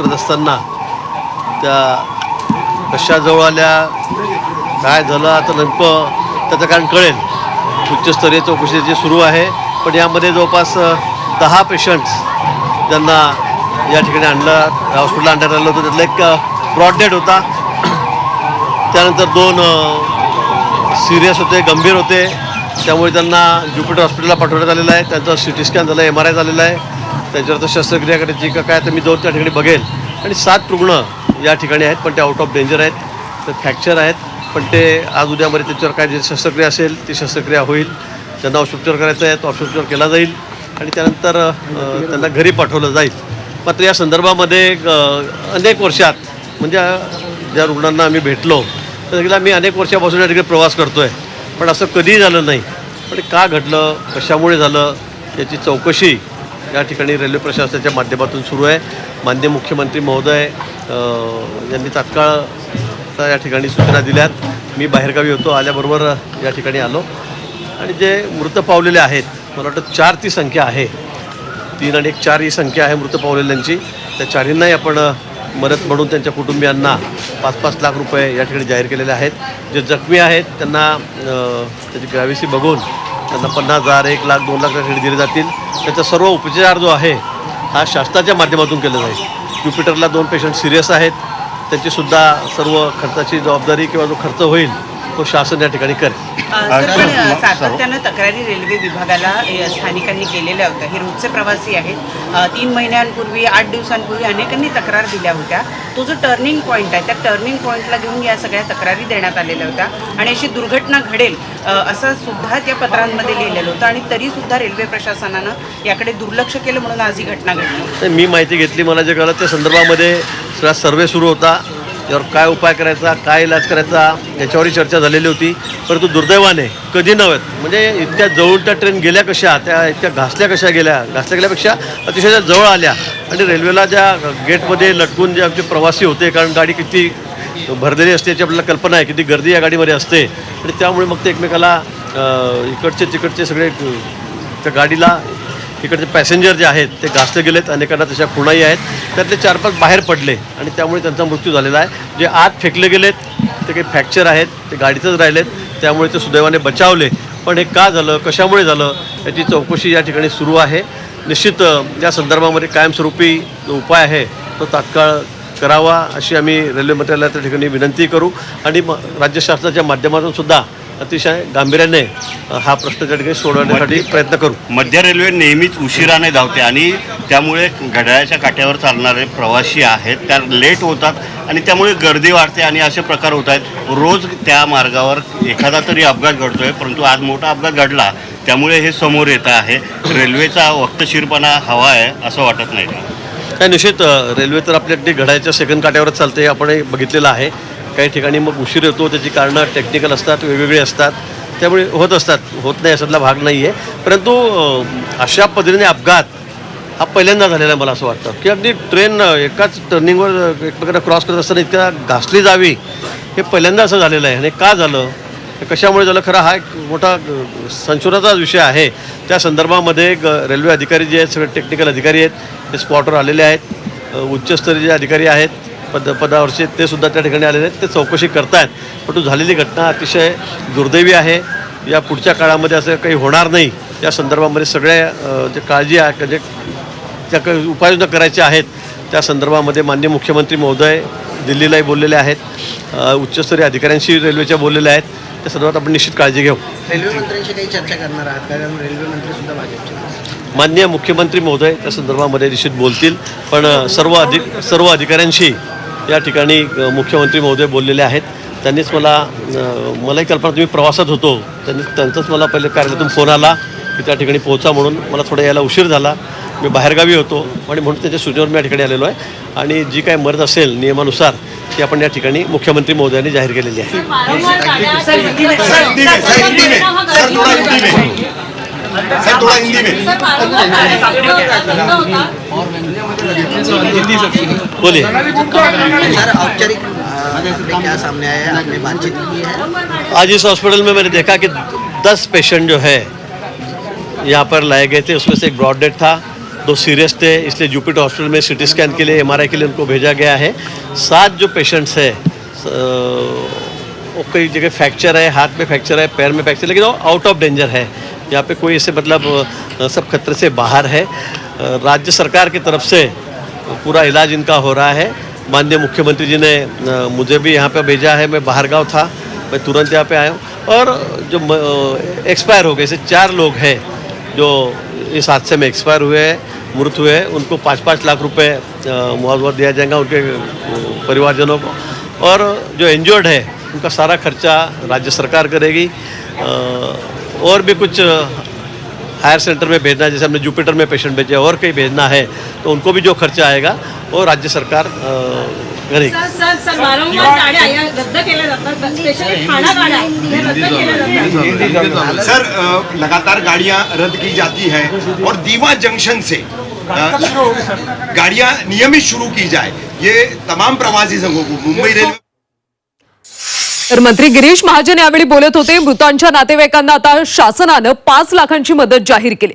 करत असताना त्या कशा जवळ आल्या, काय झालं आता नेमकं त्याचं कारण कळेल. उच्चस्तरीय चौकशी जी सुरू आहे, पण यामध्ये जवळपास 10 पेशंट्स ज्यांना या ठिकाणी हॉस्पिटलला आणण्यात आलं होतं. त्यातला एक ब्रॉड डेड होता, त्यानंतर 2 सिरियस होते, गंभीर होते. त्यामुळे त्यांना ज्युपिटर हॉस्पिटलला पाठवण्यात आलेलं आहे. त्यांचा CT स्कॅन झाला, MRI झालेला आहे. त्याच्यावर शस्त्रक्रिया करायची का काय तर मी जाऊन त्या ठिकाणी बघेल. आणि 7 रुग्ण या ठिकाणी आहेत, पण ते आउट ऑफ डेंजर आहेत, तर फ्रॅक्चर आहेत. पण ते आज उद्यामध्ये त्याच्यावर काय जे शस्त्रक्रिया असेल ती शस्त्रक्रिया होईल. त्यांना औषधोपचार करायचा आहे, तो औषधोपचार केला जाईल आणि त्यानंतर त्यांना घरी पाठवलं जाईल. मात्र या संदर्भामध्ये अनेक वर्षात म्हणजे ज्या रुग्णांना आम्ही भेटलो तर मी अनेक वर्षापासून या ठिकाणी प्रवास करतो आहे, पण असं कधीही झालं नाही. पण का घडलं, कशामुळे झालं याची चौकशी या ठिकाणी रेल्वे प्रशासनाच्या माध्यमातून सुरू आहे. माननीय मुख्यमंत्री महोदय यांनी तात्काळ या ठिकाणी सूचना दिल्यात. मी बाहेरगावी होतो, आल्याबरोबर या ठिकाणी आलो आणि जे मृत पावलेले आहेत, मला वाटतं 4 ती संख्या आहे. 3 आणि 1 4 ही संख्या आहे मृत पावलेल्यांची. त्या 4हींनाही आपण मदत म्हणून त्यांच्या कुटुंबियांना 5-5 लाख रुपये या ठिकाणी जाहीर केलेले आहेत. जे जखमी आहेत त्यांना त्याची ग्रॅव्हिटी बघून त्यांना 50,000, 1 लाख, 2 लाख ठिकाणी दिले जातील. त्याचा सर्व उपचार जो आहे हा शासनाच्या माध्यमातून केला जाईल. ज्युपिटरला 2 पेशंट सिरियस आहेत, त्याचीसुद्धा सर्व खर्चाची जबाबदारी किंवा जो खर्च होईल तो शासन या ठिकाणी करेल. पण सातत्यानं तक्रारी रेल्वे विभागाला स्थानिकांनी केलेल्या होत्या. हे रोजचे प्रवासी आहेत. 3 महिन्यांपूर्वी, 8 दिवसांपूर्वी अनेकांनी तक्रार दिल्या होत्या. तो जो टर्निंग पॉईंट आहे त्या टर्निंग पॉईंटला घेऊन या सगळ्या तक्रारी देण्यात आलेल्या होत्या आणि अशी दुर्घटना घडेल असं सुद्धा त्या पत्रांमध्ये लिहिलेलं होतं आणि तरीसुद्धा रेल्वे प्रशासनानं याकडे दुर्लक्ष केलं म्हणून आज ही घटना घडली. मी माहिती घेतली, मला जे कळलं त्या संदर्भामध्ये सगळा सर्वे सुरू होता. त्यावर काय उपाय करायचा, काय इलाज करायचा याच्यावरही चर्चा झालेली होती. परंतु दुर्दैवाने कधी नव्हेत म्हणजे इतक्या जवळ त्या ट्रेन गेल्या कशा, त्या इतक्या घासल्या गेल्यापेक्षा अतिशय जवळ आल्या आणि रेल्वेला ज्या गेटमध्ये लटकून जे आमचे प्रवासी होते, कारण गाडी किती भरलेली असते याची आपल्याला कल्पना आहे, किती गर्दी या गाडीमध्ये असते आणि त्यामुळे मग ते एकमेकाला इकडचे तिकडचे सगळे त्या गाडीला इकडचे पॅसेंजर जे आहेत ते घासले गेलेत. अनेकांना तशा खुणाही आहेत. त्यातले 4-5 बाहेर पडले आणि त्यामुळे त्यांचा मृत्यू झालेला आहे. जे आत फेकले गेलेत ते काही फ्रॅक्चर आहेत, ते गाडीतच राहिलेत, त्यामुळे ते सुदैवाने बचावले. पण हे का झालं, कशामुळे झालं याची चौकशी या ठिकाणी सुरू आहे. निश्चित या संदर्भामध्ये कायमस्वरूपी जो उपाय आहे तो तात्काळ करावा अशी आम्ही रेल्वे मंत्रालयाच्या त्या ठिकाणी विनंती करू आणि राज्य शासनाच्या माध्यमातून सुद्धा अतिशय गांभीर्याने हा प्रश्न त्या ठिकाणी सोडवण्यासाठी प्रयत्न करू. मध्य रेल्वे नेहमीच उशिराने धावते आणि त्यामुळे घड्याळाच्या काट्यावर चालणारे प्रवासी आहेत त्या लेट होतात आणि त्यामुळे गर्दी वाढते आणि असे प्रकार होत आहेत. रोज त्या मार्गावर एखादा तरी अपघात घडतोय, परंतु आज मोठा अपघात घडला त्यामुळे हे समोर येत आहे. रेल्वेचा वक्तशीरपणा हवा आहे असं वाटत नाही का? निश्चित रेल्वे तर आपल्याकडे घड्याळाच्या सेकंड काट्यावरच चालते, आपण बघितलेलं आहे. काही ठिकाणी मग उशीर येतो, त्याची कारणं टेक्निकल असतात, वेगवेगळी असतात, त्यामुळे होत असतात, होत नाही असातला भाग नाही आहे. परंतु अशा पद्धतीने अपघात हा पहिल्यांदा झालेला मला असं वाटतं की अगदी ट्रेन एकाच टर्निंगवर एकमेकांना क्रॉस करत असताना इतक्या घासली जावी हे पहिल्यांदा असं झालेलं आहे. आणि का झालं, कशामुळे झालं, खरं हा एक मोठा संशोधनाचा विषय आहे. त्या संदर्भामध्ये रेल्वे अधिकारी जे आहेत, सगळे टेक्निकल अधिकारी आहेत, ते स्पॉटवर आलेले आहेत. उच्चस्तरीय जे अधिकारी आहेत पदावरचे ते सुद्धा त्या ठिकाणी आलेले आहेत, ते चौकशी करतायत. परंतु झालेली घटना अतिशय दुर्दैवी आहे. या पुढच्या काळामध्ये असं काही होणार नाही या संदर्भामध्ये सगळ्या जे काळजी आहे, जे त्या काही उपाययोजना करायच्या आहेत त्या संदर्भामध्ये माननीय मुख्यमंत्री महोदय दिल्लीलाही बोललेले आहेत. उच्चस्तरीय अधिकाऱ्यांशी रेल्वेच्या बोललेले आहेत. त्या संदर्भात आपण निश्चित काळजी घेऊ. रेल्वे मंत्र्यांशी काही चर्चा करणार आहात, कारण रेल्वे मंत्री सुद्धा भाजपचे. माननीय मुख्यमंत्री महोदय त्या संदर्भामध्ये निश्चित बोलतील, पण सर्व अधिकाऱ्यांशी या ठिकाणी मुख्यमंत्री महोदय बोललेले आहेत. त्यांनीच मलाही कल्पना, तुम्ही प्रवासात होतो, त्यांचाच मला पहिले कार्यालयातून फोन आला की त्या ठिकाणी पोहोचा म्हणून. मला थोडा यायला उशीर झाला, मी बाहेरगावी होतो आणि म्हणून त्याच्या सूचनेवर मी या ठिकाणी आलेलो आहे. आणि जी काही मदत असेल नियमानुसार ती आपण या ठिकाणी मुख्यमंत्री महोदयांनी जाहीर केलेली आहे. बोलिए सर, औपचारिक क्या सामने आया, आपने बातचीत की है? आज इस हॉस्पिटल में मैंने देखा कि 10 पेशेंट जो है यहाँ पर लाए गए थे, उसमें से एक ब्रॉड डेड था, 2 सीरियस थे, इसलिए जुपिटर हॉस्पिटल में सिटी स्कैन के लिए MRI के लिए उनको भेजा गया है। 7 जो पेशेंट्स है वो कई जगह फ्रैक्चर है, हाथ में फ्रैक्चर है, पैर में फ्रैक्चर, लेकिन वो आउट ऑफ डेंजर है। यहाँ पे कोई ऐसे मतलब सब खतरे से बाहर है। राज्य सरकार की तरफ से पूरा इलाज इनका हो रहा है। माननीय मुख्यमंत्री जी ने मुझे भी यहाँ पे भेजा है, मैं बाहरगांव था, मैं तुरंत यहाँ पे आया हूँ। और जो एक्सपायर हो गए, ऐसे 4 लोग हैं जो इस हादसे में एक्सपायर हुए हैं, मृत हुए हैं, उनको 5-5 लाख रुपए मुआवजा दिया जाएगा उनके परिवारजनों को। और जो इंजर्ड है उनका सारा खर्चा राज्य सरकार करेगी। और भी कुछ हायर सेंटर में भेजना है, जैसे हमने जुपिटर में पेशेंट भेजे, और कहीं भेजना है तो उनको भी जो खर्चा आएगा वो राज्य सरकार करेगी। सर वारंवार गाड्या या रद्द केल्या जातात, स्पेशली ठाणा गाड्या या रद्द केल्या जातात। सर लगातार गाड़ियां रद्द की जाती हैं और दीवा जंक्शन से गाड़ियां नियमित शुरू की जाए, ये तमाम प्रवासी संघों को मुंबई रेलवे। तर मंत्री गिरीश महाजन यावेळी बोलत होते। मृतांच्या नातेवाईकांना आता शासनानं 5 लाखांची मदत जाहीर केली।